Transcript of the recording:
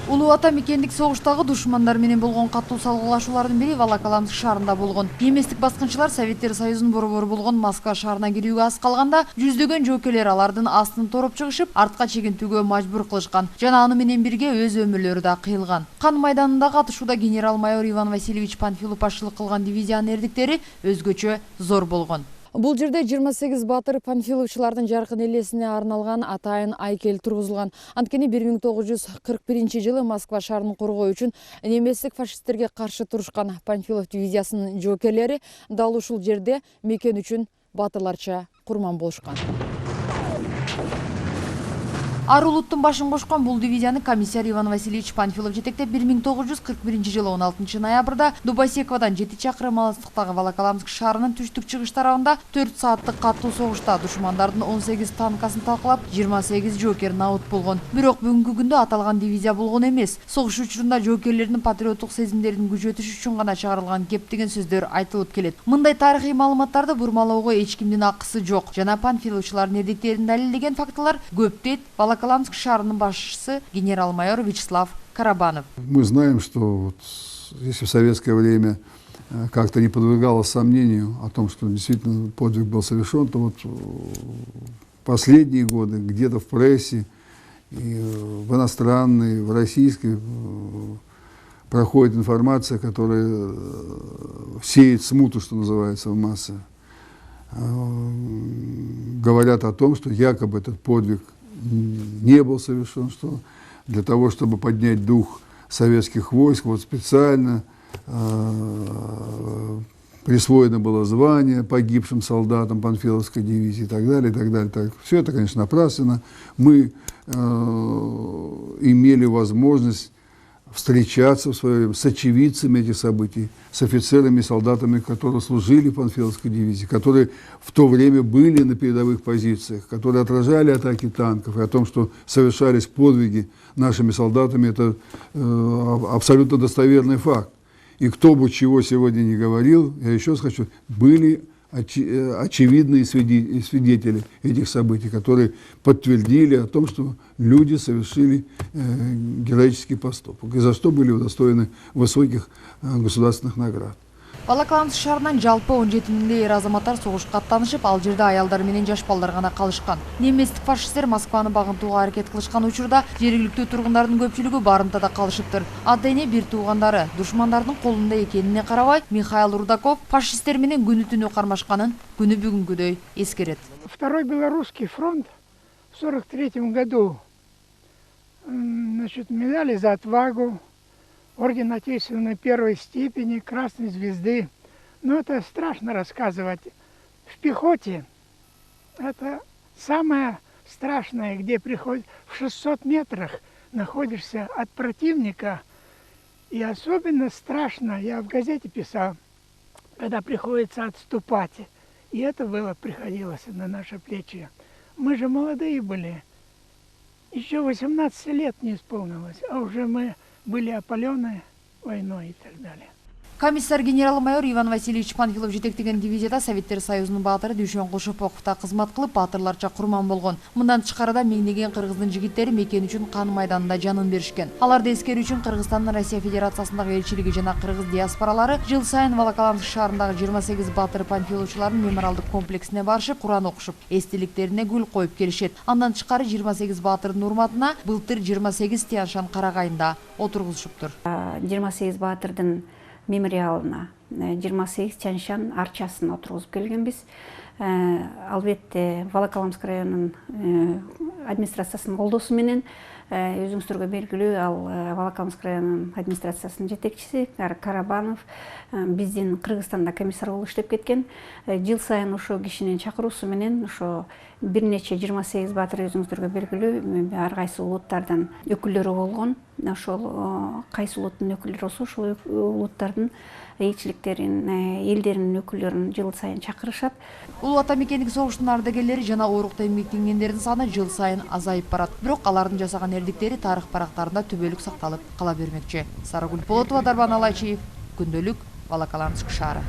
Улуу ата мекендик согуштагы душмандар менен болгон катуу салгылашуулардын бири Волоколамск шаарында болгон. Неместик баскынчылар Советтер Союзунун борбору болгон Москва шаарына кирүүгө аз калганда жүздөгөн жөкелер алардын астын тороп чыгышып, артка чегинтүүгө мажбур кылышкан. Жана аны менен бирге өз өмүрлөрү да кыйылган. Кан майданындагы атышууда генерал-майор Иван Васильевич Панфилов башчылык кылган дивизиянын эрдиктери өзгөчө зор болгон. Бул жерде 28 батыр Панфиловчулардын жаркын элесине арналган атайын айкел тургузулган. Анткени 1941 жылы Москва шаарын коргоо үчүн неместик фашисттерге каршы турушкан Панфилов дивизиясынын жоокерлери дал ушул жерде мекен үчүн батырларча курман болушкан. Ар улуттун башын кошкон бул дивизияны комиссар Иван Васильевич Панфилов жетектеп 1941 жылы 16 ноябрда Дубосековдон 7 чакырым алыстыктагы Волоколамск шаарынын түштүк-чыгыш тарабында 4 сааттык катуу согушта душмандардын 18 танкасын талкалап, 28 жоокерин абыт болгон. Бирок бүгүнкү күндө аталган дивизия болгон эмес. Согуш учурунда жоокерлердин патриоттук сезимдерин күчөтүш үчүн гана чыгарылган кептеген сөздөр айтылып келет. Мындай тарыхый маалыматтарды бурмалоого эч кимдин акысы жок. Жана Панфиловчулардын эрдиктерин далилдеген фактылар көп дейт Волоколамск шаарынын башчысы генерал-майор Вячеслав Карабанов. Мы знаем, что вот, если в советское время как-то не подвергалось сомнению о том, что действительно подвиг был совершен, то вот последние годы где-то в прессе, и в иностранной, в российской проходит информация, которая сеет смуту, что называется, в массы. Говорят о том, что якобы этот подвиг не был совершен, что для того, чтобы поднять дух советских войск, вот специально присвоено было звание погибшим солдатам Панфиловской дивизии и так далее, и так далее. Так. Все это, конечно, напрасно. Мы имели возможность встречаться в свое время с очевидцами этих событий, с офицерами и солдатами, которые служили в Панфиловской дивизии, которые в то время были на передовых позициях, которые отражали атаки танков, и о том, что совершались подвиги нашими солдатами, это абсолютно достоверный факт. И кто бы чего сегодня не говорил, я еще раз хочу, были очевидные свидетели этих событий, которые подтвердили о том, что люди совершили героический поступок, и за что были удостоены высоких государственных наград. Волоколамск шаарынан жалпы 17 миңдей эр азаматтар согушка аттанышып, ал жерде аялдар менен жаш балдар гана калышкан. Неместик фашисттер Москваны багынтууга аракет кылышкан учурда жергиликтүү тургундардын көпчүлүгү барымтада калышыптыр. Ата эне бир туугандары душмандардын колунда экенине карабай, Михаил Рудаков фашисттер менен күнү түнү кармашканын күнү бүгүнкүдөй эскерет. Второй Белорусский фронт в 1943 году медали за отвагу, орден Отечественной первой степени, Красной Звезды. Но это страшно рассказывать. В пехоте это самое страшное, где приходит в 600 метрах находишься от противника. И особенно страшно, я в газете писал, когда приходится отступать. И это приходилось на наши плечи. Мы же молодые были. Еще 18 лет не исполнилось, а уже мы были опалены войной и так далее. Комиссар генерал-майор Иван Васильевич Панфилов жетектеген дивизияда Советтер Союзунун баатыры Дүйшөн Кошоповда кызмат кылып, баатырларча курман болгон. Мындан тышкарыда миңдеген кыргыздын жигиттери мекен үчүн кан майданында жанын беришкен. Аларды эскерүү үчүн Кыргызстандын Россия Федерациясындагы элчилиги жана кыргыз диаспоралары жыл сайын Волоколамск шаарындагы 28 батыр Панфиловчулардын мемориалдык комплексине барышып, Куран окушуп, эстеликтерине гүл коюп келишет. Андан тышкары 28 батырдын урматына былтыр 28 Тянь-Шань карагайында отургузушуптур. 28 батырдын мемориалына 28 Тянь-Шань арчасын отургузуп келгенбиз. Албетте Волоколамск районунун администрациясынын колдоосу менен өзүңүздөргө белгилүү, ал Волоколамск районунун администрациясынын жетекчиси Карабанов биздин Кыргызстанда комиссар болуп иштеп кеткен. Жыл сайын ошо кишинин чакыруусу менен ошо бир нече 28 батыр өзүңүздөргө белгилүү ар кайсы улуттардын өкүлдөрү болгон. Ошол кайсы улуттун өкүлдөрү болсо, ошол улуттардын элчиликтерин, элдеринин өкүлдөрүн жыл сайын чакырышат. Улуу ата мекендик согуштун ардагерлери жана оорукта эмгектенгендердин саны жыл сайын азайып барат. Бирок алардын жасаган эрдиктери тарых барактарында түбөлүк сакталып кала бермекчи. Сарыгүл Болотова, Дарбан Алайчиев, Күндөлүк, Волоколамск шаары.